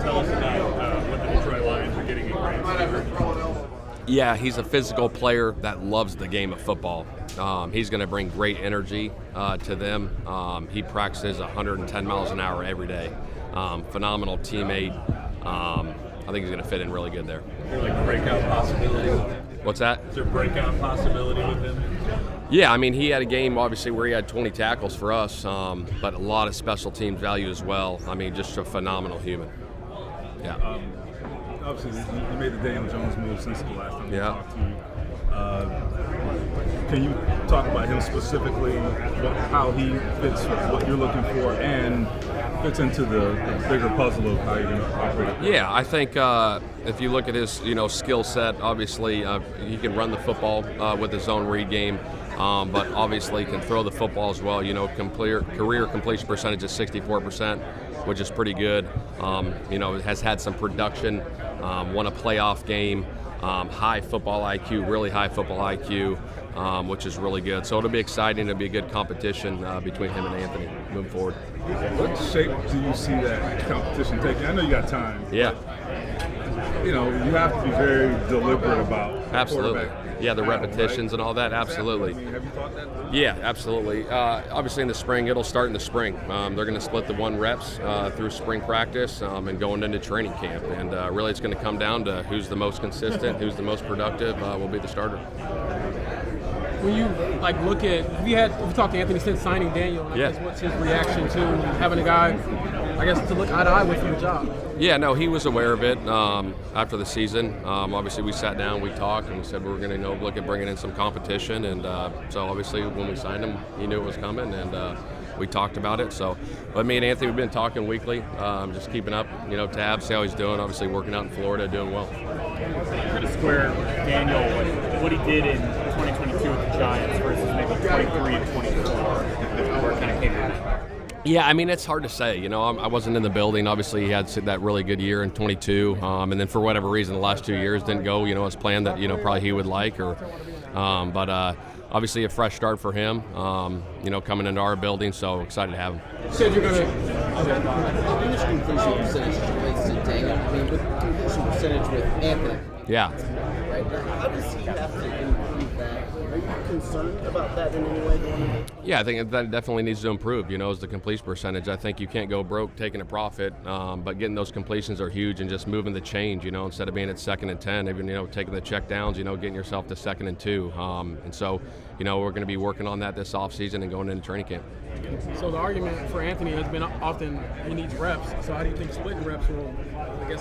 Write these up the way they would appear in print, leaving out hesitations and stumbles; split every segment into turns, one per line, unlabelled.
tell us about what the Detroit Lions are getting in great.
Yeah, he's a physical player that loves the game of football. He's going to bring great energy to them. He practices 110 miles an hour every day. Phenomenal teammate. I think he's going to fit in really good there.
Is there like a breakout possibility?
What's that?
Is there a breakout possibility with him?
Yeah, I mean, he had a game, obviously, where he had 20 tackles for us, but a lot of special teams value as well. I mean, just a phenomenal human. Yeah.
Obviously, you made the Daniel Jones move since the last time we talked to you. Can you talk about him specifically, how he fits what you're looking for and fits into the bigger puzzle of how you're going to operate?
Yeah, I think if you look at his skill set, obviously he can run the football with his own read game, but obviously can throw the football as well. Career completion percentage is 64%, which is pretty good. Has had some production, won a playoff game. High football IQ, really high football IQ, which is really good. So it'll be exciting. It'll be a good competition between him and Anthony moving forward.
What shape do you see that competition taking? I know you got time.
Yeah.
You have to be very deliberate about
absolutely. Yeah, the repetitions and all that, absolutely.
Have you thought that?
Yeah, absolutely. Obviously in the spring, it'll start in the spring. They're going to split the 1 reps through spring practice and going into training camp. And really it's going to come down to who's the most consistent, who's the most productive will be the starter.
When you look at, have you talked to Anthony since signing Daniel? And I guess what's his reaction to having a guy, to look eye to eye with for the job?
Yeah, no, he was aware of it after the season. Obviously, we sat down, we talked, and we said we were going to look at bringing in some competition. And so obviously, when we signed him, he knew it was coming, and we talked about it. So, but me and Anthony, we've been talking weekly, just keeping up, tabs, see how he's doing. Obviously, working out in Florida, doing well.
To square Daniel, what he did in 2022 with the Giants versus maybe 23 and 24, where it kind of came out.
Yeah, I mean, it's hard to say. I wasn't in the building. Obviously, he had that really good year in 22, and then for whatever reason, the last 2 years didn't go, as planned that, probably he would like. But obviously a fresh start for him, coming into our building, so excited to have him.
You said you're going to...
How much completion percentage relates to Daniel? I mean, with completion percentage with Anthony.
Yeah.
Right? How does he have to improve that? Are you concerned about that in any way going into?
Yeah, I think that definitely needs to improve, is the completion percentage. I think you can't go broke taking a profit, but getting those completions are huge and just moving the change, instead of being at 2nd and 10, even, taking the check downs, getting yourself to 2nd and 2. And so, we're going to be working on that this offseason and going into training camp.
So the argument for Anthony has been often he needs reps. So how do you think splitting reps will,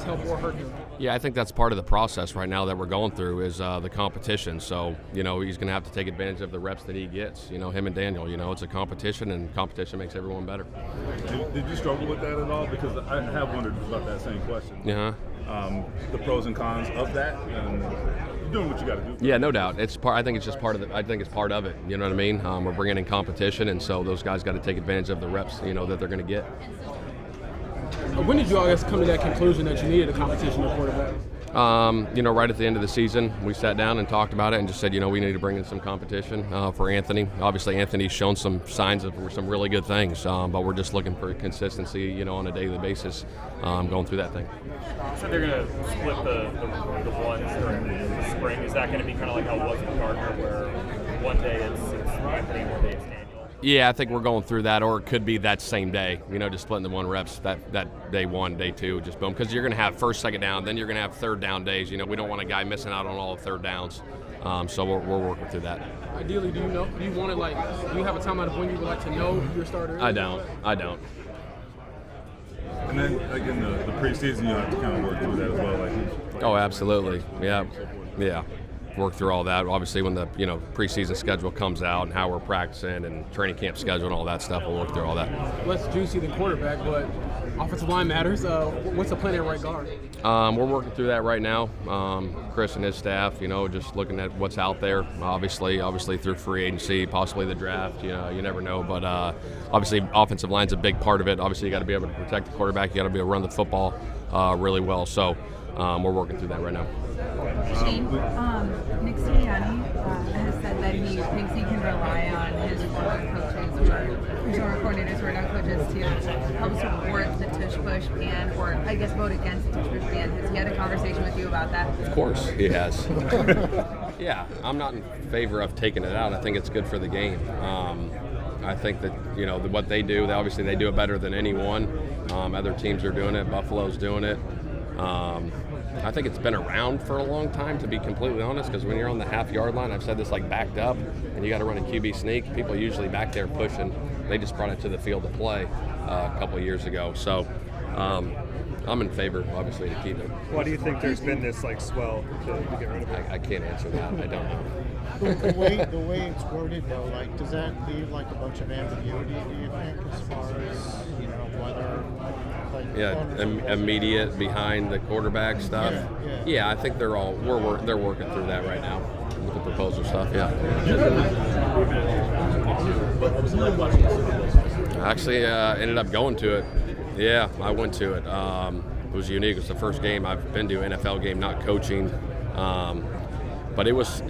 help or hurt him?
Yeah, I think that's part of the process right now that we're going through is the competition. So, he's going to have to take advantage of the reps that he gets, him and Daniel. It's a competition, and competition makes everyone better.
Did you struggle with that at all? Because I have wondered about that same question. The pros and cons of that, and you're doing what you got to do.
Yeah, no doubt. I think it's just part of it. I think it's part of it. You know what I mean? We're bringing in competition, and so those guys got to take advantage of the reps, that they're going to get.
When did you come to that conclusion that you needed a competition at quarterback?
Right at the end of the season, we sat down and talked about it and just said, we need to bring in some competition for Anthony. Obviously, Anthony's shown some signs of some really good things, but we're just looking for consistency, on a daily basis going through that thing.
So they're going to split the ones during the spring. Is that going to be kind of like how it was with Gardner, where one day it's Anthony, one day it's Daniel?
Yeah, I think we're going through that, or it could be that same day, just splitting the 1 reps that day 1, day 2, just boom. Because you're going to have first, second down, then you're going to have third down days. We don't want a guy missing out on all the third downs. So we're working through that.
Ideally, do you want it do you have a timeline of when you would like to know your starter?
I don't.
And then, in the preseason, you have to kind of work through that as well.
Oh, absolutely. Yeah. Work through all that. Obviously, when the preseason schedule comes out and how we're practicing and training camp schedule and all that stuff, we'll work through all that.
Less juicy than quarterback, but offensive line matters. What's the plan at right guard?
We're working through that right now. Chris and his staff, just looking at what's out there. Obviously through free agency, possibly the draft. You never know. But obviously, offensive line's a big part of it. Obviously, you got to be able to protect the quarterback. You got to be able to run the football really well. So we're working through that right now.
Shane, Nick Sirianni has said that he thinks he can rely on his former coaches positional coordinators who are not coaches to help support the tush push ban, or I guess vote against the tush push ban. Has he had a conversation with you about that?
Of course he has. Yeah, I'm not in favor of taking it out. I think it's good for the game. I think that, you know, what they do, obviously they do it better than anyone. Other teams are doing it. Buffalo's doing it. I think it's been around for a long time, to be completely honest, because when you're on the half-yard line, I've said this, like backed up, and you got to run a QB sneak, people usually back there pushing. They just brought it to the field to play a couple of years ago. So I'm in favor, obviously, to keep it.
Why do you think there's been this swell to get rid of it?
I can't answer that. I don't know.
The way it's worded, though, like, does that leave like a bunch of ambiguity, do you think, as far as, you know, whether
immediate behind the quarterback stuff? Yeah, I think they're working through that right now with the proposal stuff. Yeah. I actually ended up going to it. Yeah, I went to it. It was unique. It was the first game I've been to, an NFL game, not coaching. But it was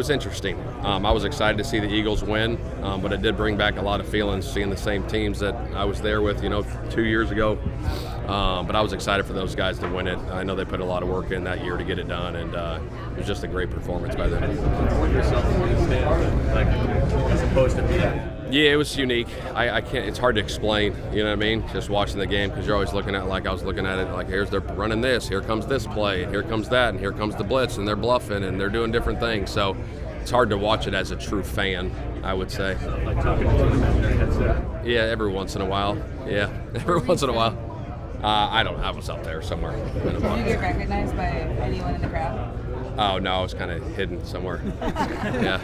interesting. I was excited to see the Eagles win, but it did bring back a lot of feelings seeing the same teams that I was there with, 2 years ago. But I was excited for those guys to win it. I know they put a lot of work in that year to get it done, and it was just a great performance by them.
As opposed to
Yeah, it was unique. I can't. It's hard to explain. You know what I mean? Just watching the game, because you're always looking at, like I was looking at it, like they're running this, here comes this play, and here comes that, and here comes the blitz, and they're bluffing, and they're doing different things. So it's hard to watch it as a true fan, I would say.
like talking to their headset.
Yeah, every once in a while. Yeah, every once in a while. I don't know. I was up there somewhere.
Did you get recognized by anyone in the crowd?
Oh no, I was kind of hidden somewhere. Yeah.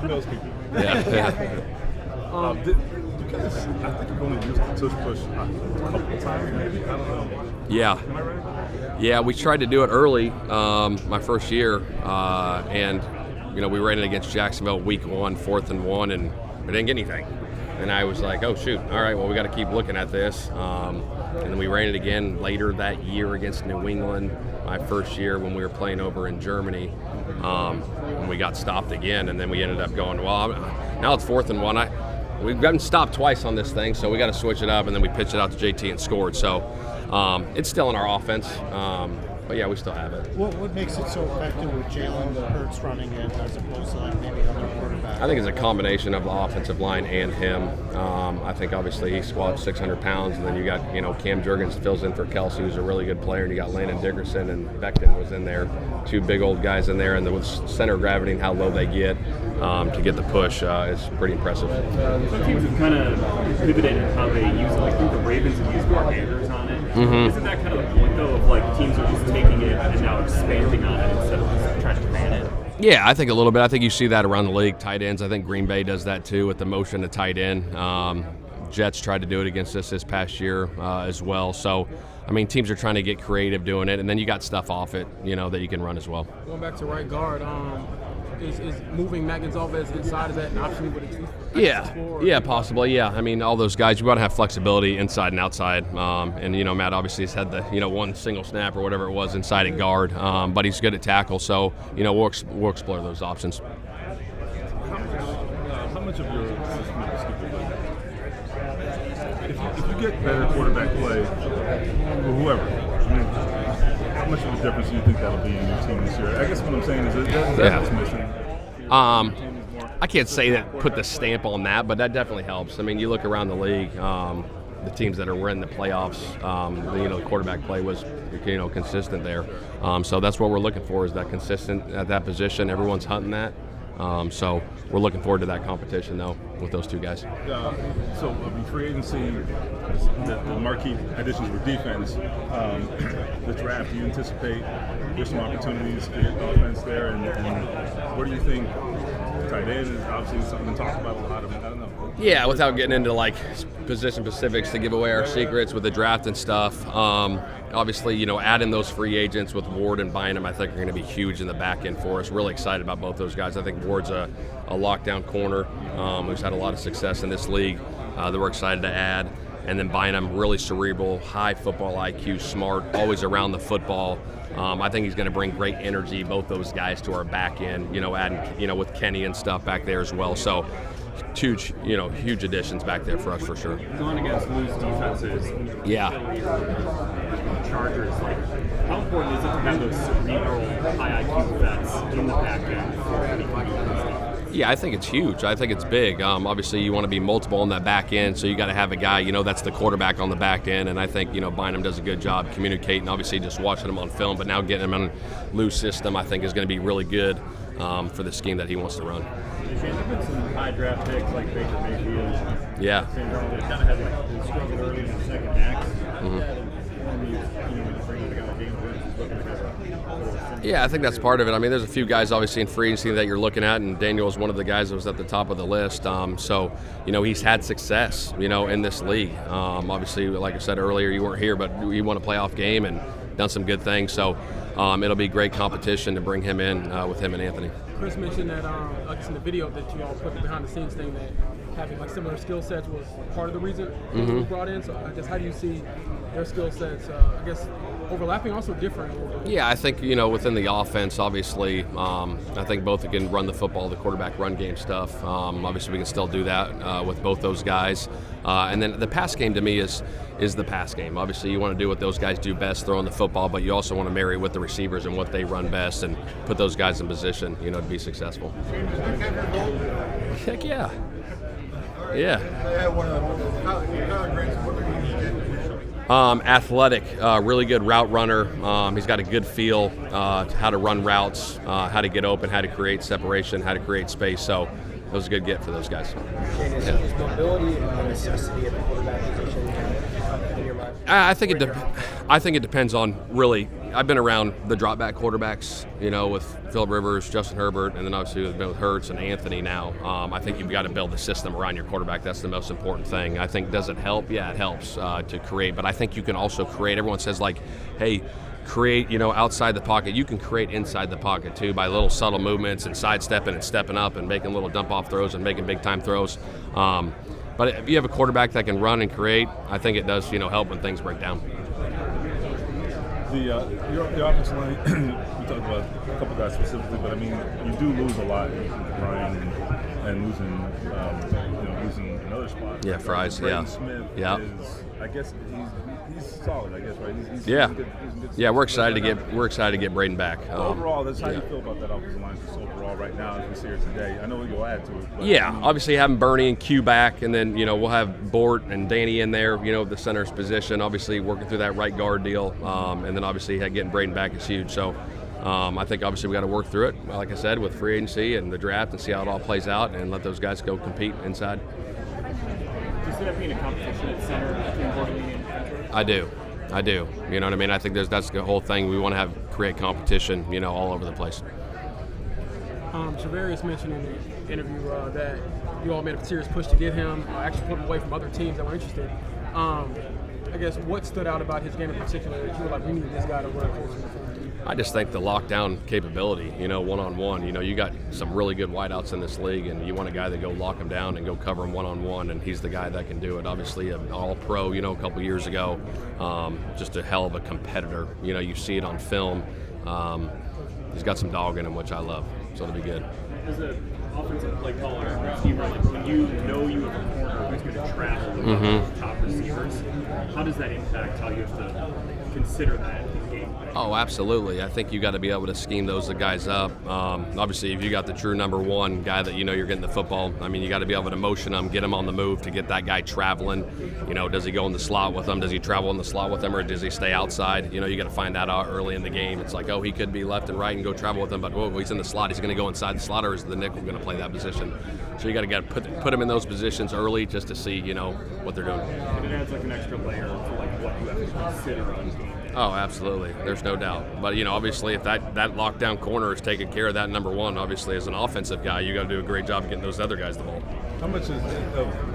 Those people.
Yeah.
Did you guys, I think you've only used the tush push a couple of times, maybe? I don't know.
Yeah.
Am I right?
Yeah, we tried to do it early, my first year, and we ran it against Jacksonville week 1, 4th and 1, and we didn't get anything. And I was like, oh shoot, all right, well we got to keep looking at this. And then we ran it again later that year against New England, my first year when we were playing over in Germany, and we got stopped again. And then we ended up going, well, now it's 4th and 1. We've gotten stopped twice on this thing, so we got to switch it up. And then we pitched it out to JT and scored. So it's still in our offense. But yeah, we still have it.
What makes it so effective with Jalen Hurts running it as opposed to like maybe other quarterbacks?
I think it's a combination of the offensive line and him. I think obviously he squats 600 pounds, and then you got Cam Jurgens fills in for Kelsey, who's a really good player, and you got Landon Dickerson and Becton was in there, 2 big old guys in there, and with center of gravity and how low they get to get the push is pretty impressive.
Some teams have kind of pivoted in how they use it. Like I think the Ravens have used Mark Andrews on it.
Mm-hmm.
Isn't that kind of the point, though, of like teams are just taking it and now expanding on it instead of just trying to ban it?
Yeah, I think a little bit. I think you see that around the league. Tight ends, I think Green Bay does that too with the motion to tight end. Jets tried to do it against us this past year as well. So, I mean, teams are trying to get creative doing it, and then you got stuff off it, that you can run as well.
Going back to right guard, is moving Matt Gonzalez inside, is that an option?
Yeah, possibly. Yeah, I mean, all those guys, you want to have flexibility inside and outside. And Matt obviously has had the one single snap or whatever it was inside at guard, but he's good at tackle. So we'll explore those options.
How much of your system is stupid? If you get better quarterback play, or whoever, how much of a difference do you think that'll be in your team this year? I guess what I'm saying is that's what's missing.
I can't say that, put the stamp on that, but that definitely helps. I mean, you look around the league, the teams that are in the playoffs, the quarterback play was consistent there. So that's what we're looking for, is that consistent at that position. Everyone's hunting that. So we're looking forward to that competition, though, with those 2 guys.
So free agency, the marquee additions were defense. The draft, do you anticipate there's some opportunities to get offense there? And what do you think? Tight end is obviously something to talk about a lot of it. I don't know.
Yeah, without getting into like position specifics to give away our secrets with the draft and stuff. Obviously, adding those free agents with Ward and Bynum, I think are going to be huge in the back end for us. Really excited about both those guys. I think Ward's a lockdown corner who's had a lot of success in this league that we're excited to add. And then Bynum, really cerebral, high football IQ, smart, always around the football. I think he's going to bring great energy, both those guys, to our back end, adding, with Kenny and stuff back there as well. So huge additions back there for us for sure.
Going against loose defenses,
Yeah.
Philly or Chargers, like how important is it to have those cerebral, high IQ vets in the back end for any kind of defense?
Yeah, I think it's huge. I think it's big. Obviously, you want to be multiple on that back end, so you got to have a guy, that's the quarterback on the back end. And I think, Bynum does a good job communicating, obviously just watching him on film, but now getting him in a loose system, I think is going to be really good for the scheme that he wants to run.
There's been some high draft picks like Baker Mayfield.
Yeah.
They kind of had they struggled early in the second act.
Yeah, I think that's part of it. I mean, there's a few guys obviously in free agency that you're looking at, and Daniel is one of the guys that was at the top of the list. So, he's had success, in this league. Obviously, like I said earlier, you weren't here, but he won a playoff game and done some good things. So it'll be great competition to bring him in with him and Anthony.
Chris mentioned that, in the video that you all put the behind the scenes thing, that having similar skill sets was part of the reason he was brought in. So I guess how do you see their skill sets, overlapping, also different?
Yeah, I think, within the offense, obviously, I think both can run the football, the quarterback run game stuff. Obviously, we can still do that with both those guys. And then the pass game to me is the pass game. Obviously, you want to do what those guys do best, throwing the football, but you also want to marry with the receivers and what they run best and put those guys in position, to be successful. Heck yeah. Yeah. Athletic, really good route runner. He's got a good feel how to run routes, how to get open, how to create separation, how to create space. So it was a good get for those guys.
Is mobility a necessity at the quarterback position in your mind?
I think it depends on really. I've been around the drop back quarterbacks, with Phillip Rivers, Justin Herbert, and then obviously we've been with Hurts and Anthony now. I think you've got to build a system around your quarterback. That's the most important thing. I think, does it help? Yeah, it helps to create, but I think you can also create. Everyone says hey, create, outside the pocket. You can create inside the pocket too by little subtle movements and sidestepping and stepping up and making little dump off throws and making big time throws. But if you have a quarterback that can run and create, I think it does, help when things break down.
Your offensive line, we talked about a couple guys specifically, but I mean, you do lose a lot, Brian, and losing another spot.
Yeah, Fries.
Braden
Yeah.
Smith
Yeah.
I guess he's solid. I guess, right? He's
Yeah.
good,
Yeah, we're excited to get Braden back.
Overall, that's how you feel about that offensive line just overall right now as we see here today. I know we go add to it. But
Yeah, obviously having Bernie and Q back, and then we'll have Bort and Danny in there, the center's position. Obviously working through that right guard deal, and then obviously getting Braden back is huge. So I think obviously we got to work through it, like I said, with free agency and the draft, and see how it all plays out, and let those guys go compete inside.
Do you see that being a competition at center between Bortolini and Patrick?
I do. You know what I mean? I think that's the whole thing. We want to create competition, all over the place.
Shavarius mentioned in the interview that you all made a serious push to get him, actually put him away from other teams that were interested. I guess what stood out about his game in particular that you were like, we need this guy to run closer to the front?
I just think the lockdown capability, one-on-one. You got some really good wideouts in this league, and you want a guy that go lock him down and go cover him one-on-one, and he's the guy that can do it. Obviously, an all-pro, a couple years ago, just a hell of a competitor. You see it on film. He's got some dog in him, which I love, so it'll be good.
As an offensive play caller, receiver, when you know you have a corner who's going to travel with those top receivers, how does that impact how you have to consider that in the game?
Oh, absolutely. I think you got to be able to scheme those guys up. Obviously, if you got the true number one guy that you're getting the football, I mean, you got to be able to motion him, get him on the move to get that guy traveling. Does he go in the slot with him? Does he travel in the slot with him, or does he stay outside? You got to find that out early in the game. It's like, he could be left and right and go travel with him, but he's in the slot. He's going to go inside the slot, or is the nickel going to play that position? So you got to put him in those positions early just to see, what they're doing.
And it adds an extra layer to what you have to consider on the game.
Oh, absolutely. There's no doubt. But, obviously, if that lockdown corner is taking care of that number one, obviously, as an offensive guy, you got to do a great job of getting those other guys the ball.
How much of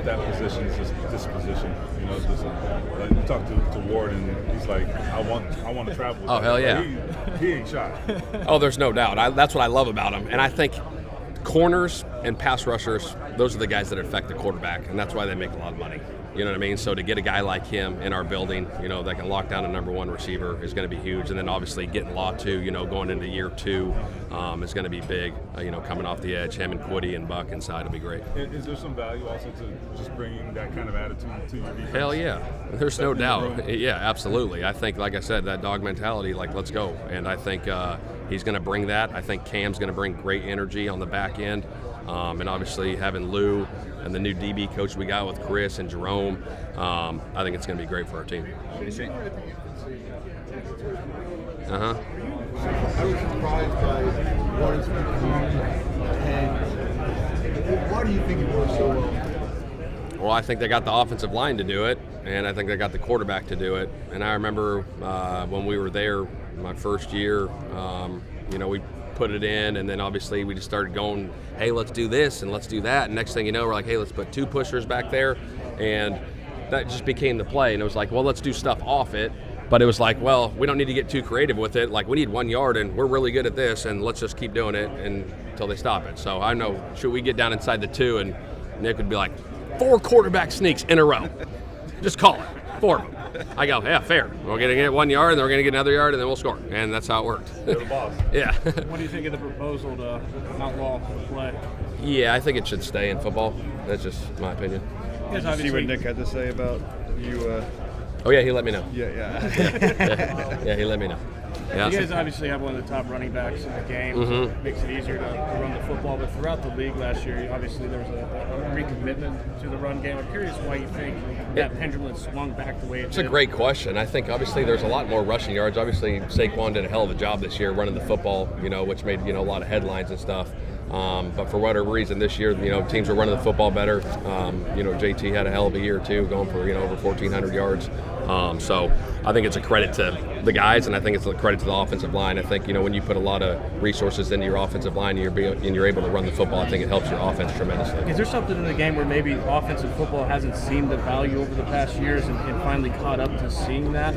that position is just disposition? You talk to Ward, and he's like, I want to travel with
Oh, hell yeah.
He ain't shy.
Oh, there's no doubt. That's what I love about him. And I think corners and pass rushers, those are the guys that affect the quarterback, and that's why they make a lot of money. You know what I mean? So to get a guy like him in our building, that can lock down a number one receiver is going to be huge. And then obviously getting Latu, going into year 2 is going to be big. Coming off the edge, him and Quiddy and Buck inside will be great.
Is there some value also to just bringing that kind of attitude to your defense?
Hell yeah. There's no doubt. Yeah, absolutely. I think, like I said, that dog mentality, let's go. And I think he's going to bring that. I think Cam's going to bring great energy on the back end. And obviously having Lou and the new DB coach we got with Chris and Jerome, I think it's going to be great for our team.
I was surprised by what is and why do you think it works so well?
Well, I think they got the offensive line to do it, and I think they got the quarterback to do it. And I remember when we were there my first year, we put it in, and then obviously we just started going, hey, let's do this and let's do that. And next thing you know, we're like, hey, let's put 2 pushers back there. And that just became the play. And it was like, well, let's do stuff off it. But it was like, well, we don't need to get too creative with it. Like, we need 1 yard, and we're really good at this, and let's just keep doing it until they stop it. So I know, should we get down inside the 2, and Nick would be like, 4 quarterback sneaks in a row. Just call it. 4 of them. I go, yeah, fair. We're going to get 1 yard, and then we're going to get another yard, and then we'll score. And that's how it worked.
You're the boss.
Yeah.
What do you think of the proposal to outlaw the play?
Yeah, I think it should stay in football. That's just my opinion.
Did you see what Nick had to say about you?
Oh, yeah, he let me know.
Yeah.
He let me know. Yeah.
You guys obviously have one of the top running backs in the game. So it makes it easier to run the football. But throughout the league last year, obviously there was a recommitment to the run game. I'm curious why you think that pendulum swung back the way it did.
It's a great question. I think obviously there's a lot more rushing yards. Obviously Saquon did a hell of a job this year running the football, which made a lot of headlines and stuff. But for whatever reason this year, teams were running the football better. JT had a hell of a year too, going for over 1,400 yards. So I think it's a credit to the guys, and I think it's a credit to the offensive line. I think when you put a lot of resources into your offensive line and you're able to run the football, I think it helps your offense tremendously.
Is there something in the game where maybe offensive football hasn't seen the value over the past years and finally caught up to seeing that?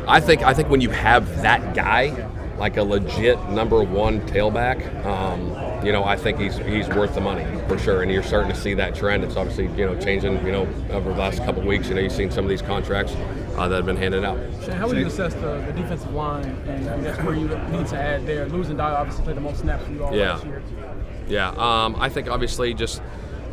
I think when you have that guy, like a legit number 1 tailback, I think he's worth the money for sure, and you're starting to see that trend. It's obviously changing over the last couple of weeks. You've seen some of these contracts that have been handed out.
Shane, how would you assess the defensive line, and I guess where you need to add there? Losing Dye obviously played the most snaps for you all last year.
Yeah, I think obviously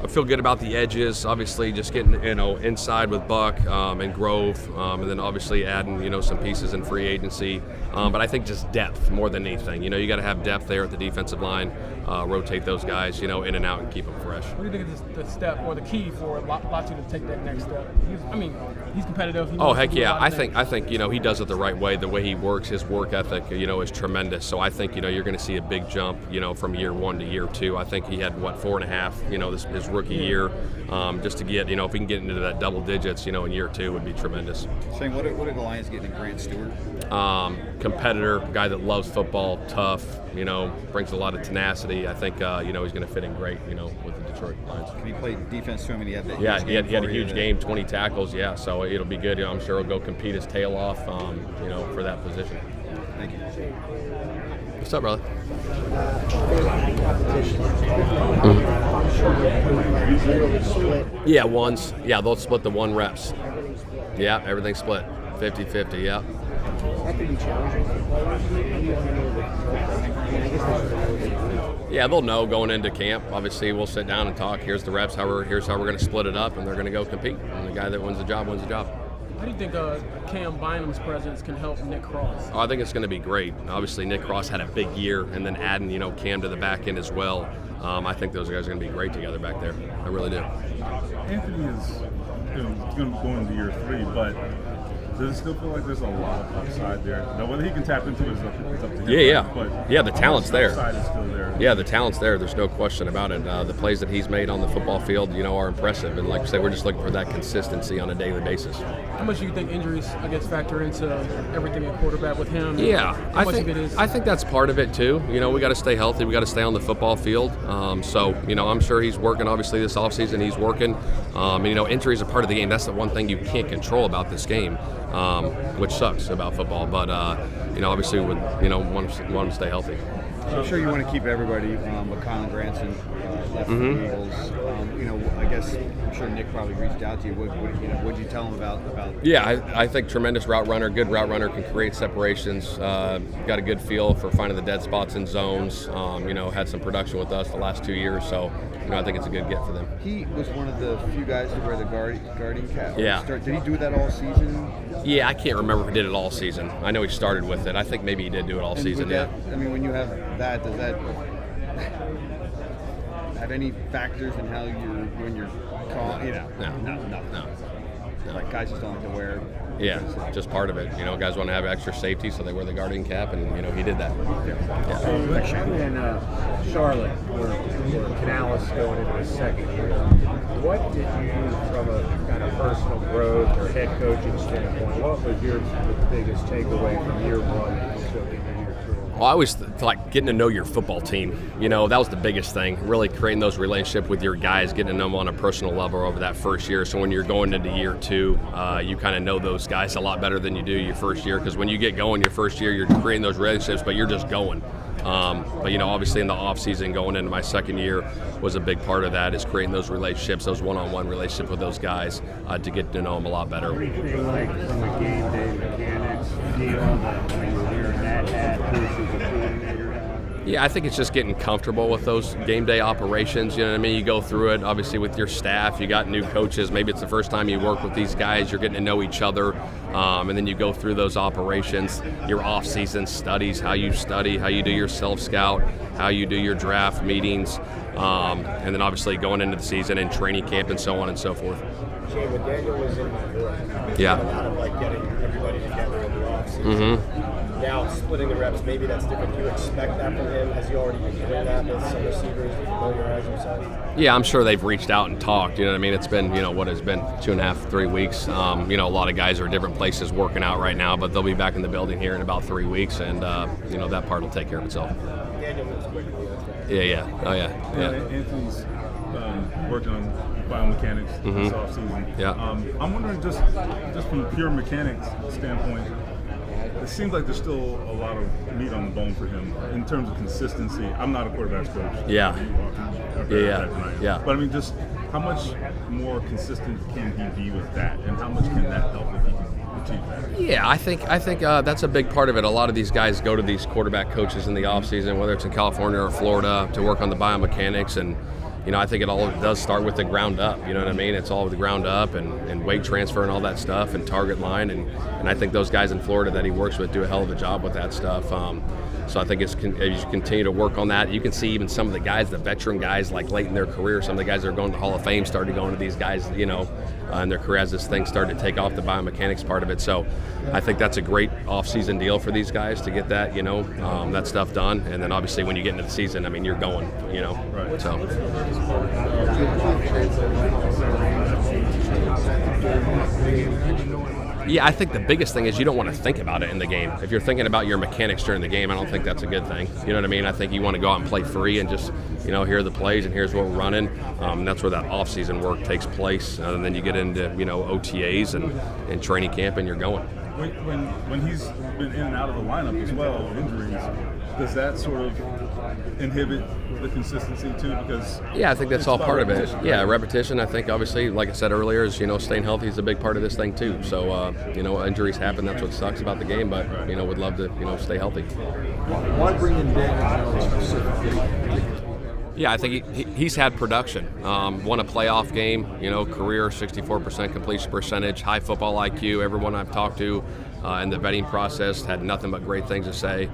I feel good about the edges. Obviously, just getting inside with Buck and Grove, and then obviously adding some pieces in free agency. But I think just depth more than anything. You got to have depth there at the defensive line. Rotate those guys, in and out, and keep them fresh.
What do you think is the step or the key for Latu to take that next step? He's competitive.
Oh heck yeah! I think he does it the right way. The way he works, his work ethic, is tremendous. So I think you're going to see a big jump, from year 1 to year 2. I think he had 4.5, his rookie year, just to get, if he can get into that double digits, in year 2 would be tremendous.
Shane, what did the Lions get in Grant Stewart?
Competitor, guy that loves football, tough, brings a lot of tenacity. I think, he's going to fit in great, with the Detroit Lions.
Can he play defense to him? And he had that
he had a huge game, 20 tackles, so it'll be good. I'm sure he'll go compete his tail off, for that position.
Thank you.
What's up, brother? Yeah, ones. Yeah, they'll split the 1 reps. Yeah, everything's split. 50-50, yeah. Yeah, they'll know going into camp. Obviously, we'll sit down and talk. Here's the reps. Here's how we're going to split it up, and they're going to go compete. And the guy that wins the job wins the job.
How do you think Cam Bynum's presence can help Nick Cross?
I think it's going to be great. Obviously, Nick Cross had a big year, and then adding Cam to the back end as well. I think those guys are going to be great together back there. I really do.
Anthony is going to go into year 3, but does it still feel like there's a lot of upside there? Now, whether he can tap into it is up to him.
Yeah.
But
the talent's there.
The upside is still there.
Yeah, the talent's there. There's no question about it. The plays that he's made on the football field, are impressive. And like I said, we're just looking for that consistency on a daily basis.
How much do you think injuries, factor into everything at quarterback with him?
Yeah, I think that's part of it too. We got to stay healthy. We got to stay on the football field. So, I'm sure he's working. Obviously, this offseason he's working. Injuries are part of the game. That's the one thing you can't control about this game, which sucks about football. But obviously, want to stay healthy.
I'm sure you want to keep everybody, but Colin Granson left for the Eagles. I guess I'm sure Nick probably reached out to you. What did you tell him about?
Yeah, I think tremendous route runner, good route runner, can create separations. Got a good feel for finding the dead spots in zones. Had some production with us the last 2 years, so I think it's a good get for them.
He was one of the few guys to wear the guarding cap.
Yeah.
Did he do that all season?
Yeah, I can't remember if he did it all season. I know he started with it. I think maybe he did do it all season.
I mean, when you have that, does that have any factors in how when you're calling? No. Like guys just don't like to wear.
Yeah, just part of it. Guys want to have extra safety, so they wear the guarding cap, and he did that.
In Charlotte, where Canales going into his second year, what did you, from a kind of personal growth or head coaching standpoint, what was your biggest takeaway from year one that you took into year two?
Well, I always like getting to know your football team. That was the biggest thing, really creating those relationships with your guys, getting to know them on a personal level over that first year. So when you're going into year two, you kind of know those guys a lot better than you do your first year, because when you get going your first year, you're creating those relationships, but you're just going. But obviously in the offseason, going into my second year was a big part of that, is creating those relationships, those one-on-one relationships with those guys to get to know them a lot better.
What do you think, like, from a game day mechanics deal, when you're wearing that hat versus a coordinator hat?
Yeah, I think it's just getting comfortable with those game day operations. You know what I mean? You go through it, obviously, with your staff. You got new coaches. Maybe it's the first time you work with these guys. You're getting to know each other. And then you go through those operations, your off-season studies, how you study, how you do your self-scout, how you do your draft meetings, and then obviously going into the season and training camp and so on and so forth.
Shane, when Daniel was in New York,
yeah,
a lot of getting everybody together in the off-season.
Mm-hmm.
Now, splitting the reps, maybe that's different. Do you expect that from him? Has he already been doing that with some receivers to familiarize himself?
Yeah, I'm sure they've reached out and talked. You know what I mean? It's been, what has been 2.5, 3 weeks. A lot of guys are at different places working out right now, but they'll be back in the building here in about 3 weeks, and, that part will take care of itself.
Daniel moves quickly.
Yeah. Oh, yeah.
Anthony's working on biomechanics this offseason.
Yeah.
I'm wondering, just from a pure mechanics standpoint, it seems like there's still a lot of meat on the bone for him in terms of consistency. I'm not a quarterback's coach.
Yeah. Yeah.
But I mean, just how much more consistent can he be with that, and how much can that help if he can achieve that?
Yeah, I think that's a big part of it. A lot of these guys go to these quarterback coaches in the offseason, whether it's in California or Florida, to work on the biomechanics. And I think it all does start with the ground up. You know what I mean? It's all the ground up and weight transfer and all that stuff and target line. And I think those guys in Florida that he works with do a hell of a job with that stuff. So I think as you continue to work on that, you can see even some of the guys, the veteran guys, like late in their career, some of the guys that are going to the Hall of Fame started going to these guys, in their career as this thing started to take off, the biomechanics part of it. So I think that's a great off-season deal for these guys to get that, that stuff done. And then obviously when you get into the season, I mean, you're going,
Right.
So. Yeah, I think the biggest thing is you don't want to think about it in the game. If you're thinking about your mechanics during the game, I don't think that's a good thing. You know what I mean? I think you want to go out and play free and just, here are the plays and here's what we're running. And that's where that off-season work takes place. And then you get into, OTAs and training camp and you're going.
When he's been in and out of the lineup as well, injuries, does that sort of inhibit the consistency too? Because
yeah, I think that's all part of it.
Right?
Yeah, repetition. I think obviously, like I said earlier, is staying healthy is a big part of this thing too. So injuries happen. That's what sucks about the game. But would love to stay healthy.
Why bring in Daniel specifically?
Yeah, I think he's had production. Won a playoff game, career 64% completion percentage, high football IQ. Everyone I've talked to in the vetting process had nothing but great things to say.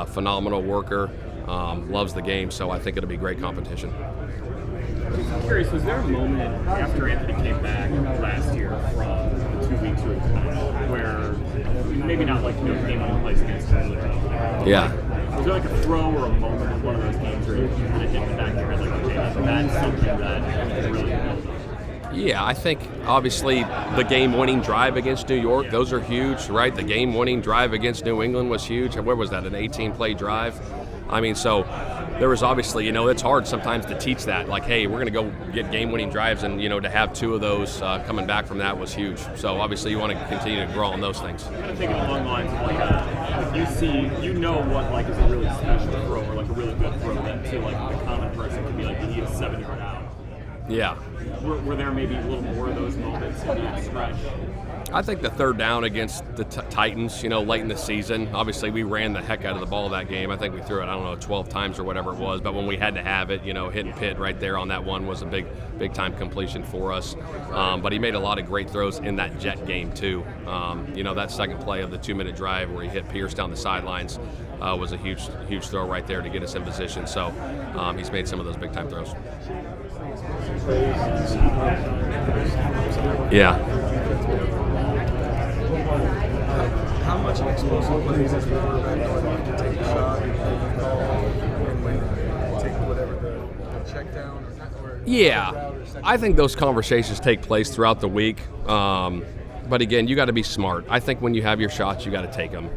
Phenomenal worker, loves the game, so I think it'll be great competition.
I'm curious, was there a moment after Anthony came back last year from the 2 weeks where maybe not like game on place against Colts?
Yeah.
Was there like a throw or a moment in one of those games where you kind of hit the back of your head like, okay, that's something that really helped?
Yeah, I think obviously the game-winning drive against New York, those are huge, right? The game-winning drive against New England was huge. Where was that, an 18-play drive? I mean, so there was obviously, it's hard sometimes to teach that. Like, hey, we're going to go get game-winning drives, and, to have two of those coming back from that was huge. So obviously you want to continue to grow on those things.
I'm thinking along the lines of like, if you see, you know what like is a really special throw or like a really good throw that to like the common person can be like you need a 7-yard out.
Yeah.
Were there maybe a little more of those moments in that stretch?
I think the third down against the Titans, late in the season, obviously we ran the heck out of the ball that game. I think we threw it, 12 times or whatever it was. But when we had to have it, hitting Pitt right there on that one was a big time completion for us. But he made a lot of great throws in that Jet game too. That second play of the 2-minute drive where he hit Pierce down the sidelines was a huge throw right there to get us in position. So he's made some of those big time throws. Yeah.
How much of explosive plays is the quarterback going to take a shot and call and take whatever the check down or
yeah, I think those conversations take place throughout the week. But again, you got to be smart. I think when you have your shots, you got to take them.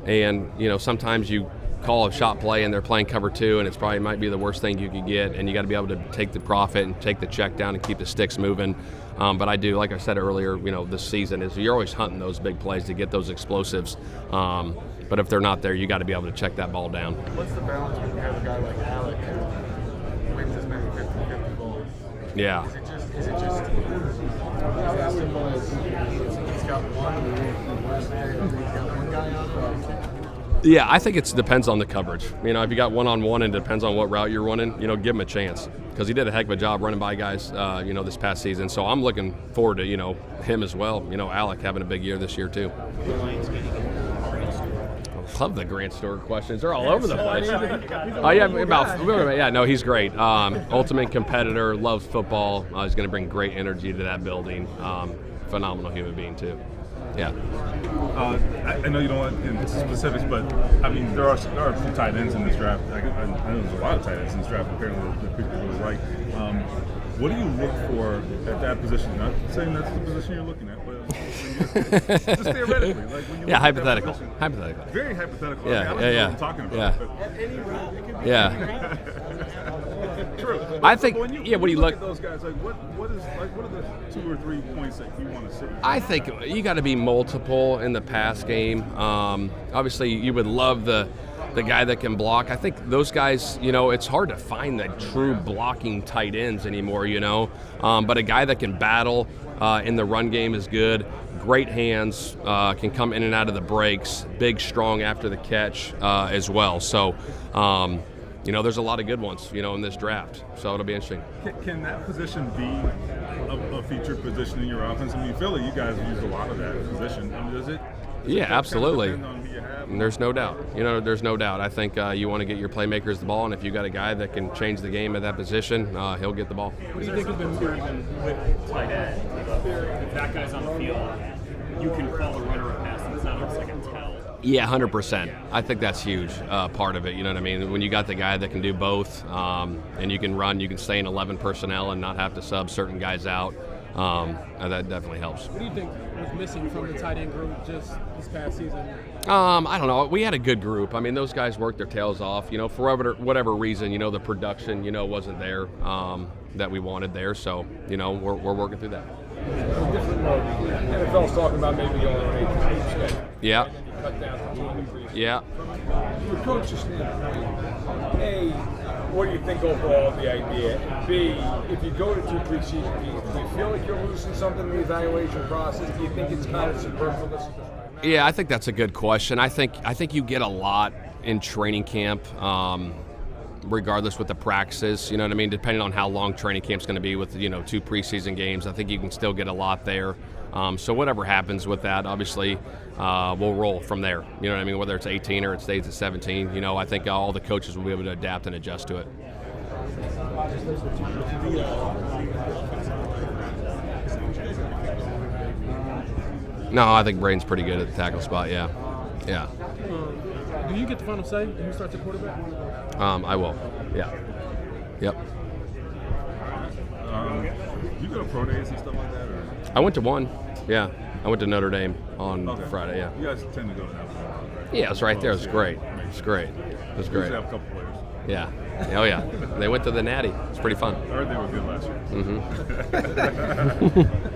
And sometimes you call a shot play and they're playing cover 2, and it's probably might be the worst thing you could get. And you got to be able to take the profit and take the check down and keep the sticks moving. But I do, like I said earlier, this season is you're always hunting those big plays to get those explosives. But if they're not there, you got to be able to check that ball down.
What's the balance when you have a guy like Alec who wins as many 50-50 balls?
Yeah.
Is it just as simple as he's got one guy on?
Yeah, I think it depends on the coverage. If you got one-on-one and it depends on what route you're running, give him a chance. Because he did a heck of a job running by guys, this past season. So I'm looking forward to, him as well. Alec having a big year this year too. I love the Grant Stewart questions. They're all over the place. No, he's great. Ultimate competitor, loves football. He's going to bring great energy to that building. Phenomenal human being too. Yeah.
I know you don't want to get into specifics, but there are a few tight ends in this draft. I know there's a lot of tight ends in this draft. Apparently, that people really like. What do you look for at that position? Not saying that's the position you're looking at, but just theoretically, like when you
hypothetical.
Very hypothetical.
Yeah,
I don't know what I'm talking about.
Yeah.
True.
I think.
When you look at those guys, what are the 2 or 3 points that you want to see?
I think you got to be multiple in the pass game. Obviously, you would love the guy that can block. I think those guys, it's hard to find the true blocking tight ends anymore, But a guy that can battle in the run game is good. Great hands, can come in and out of the breaks, big, strong after the catch as well. So, there's a lot of good ones, in this draft. So it'll be interesting.
Can that position be a featured position in your offense? Philly, you guys use a lot of that position. Does it?
Yeah, absolutely.
Depend on who you have?
And there's no doubt. There's no doubt. I think you want to get your playmakers the ball, and if you got a guy that can change the game at that position, he'll get the ball.
What do you think has been more even with tight end? If that guy's on the field, you can call the runner a pass, and it's not a second tell.
Yeah, 100%. I think that's huge part of it. You know what I mean? When you got the guy that can do both, and you can run, you can stay in 11 personnel and not have to sub certain guys out. That definitely helps.
What do you think was missing from the tight end group just this past season?
I don't know. We had a good group. Those guys worked their tails off. For whatever reason, the production, wasn't there that we wanted there. So, we're working through that.
NFL's talking about maybe going on 8 schedule.
Yeah.
Cut down to 23.
Yeah.
From a coach's standpoint, A, what do you think overall of the idea? B, if you go to 2 preseason games, do you feel like you're losing something in the evaluation process? Do you think it's kind of superfluous?
Yeah, I think that's a good question. I think you get a lot in training camp, regardless with the practices. You know what I mean? Depending on how long training camp's going to be with 2 preseason games, I think you can still get a lot there. So whatever happens with that, obviously, we'll roll from there. You know what I mean? Whether it's 18 or it stays at 17, I think all the coaches will be able to adapt and adjust to it. No, I think Braden's pretty good at the tackle spot, yeah. Yeah.
Do you get the final say when you start your quarterback?
I will, yeah. Yep.
You go to pro days and stuff like that? Or?
I went to one, yeah. I went to Notre Dame on Friday, yeah.
You guys tend to go to that one, right?
Yeah, it was right there. It was great. It was great. It was great.
You have a couple players.
Yeah. Oh, yeah. They went to the Natty. It's pretty fun.
I heard they were good last year. Mm-hmm.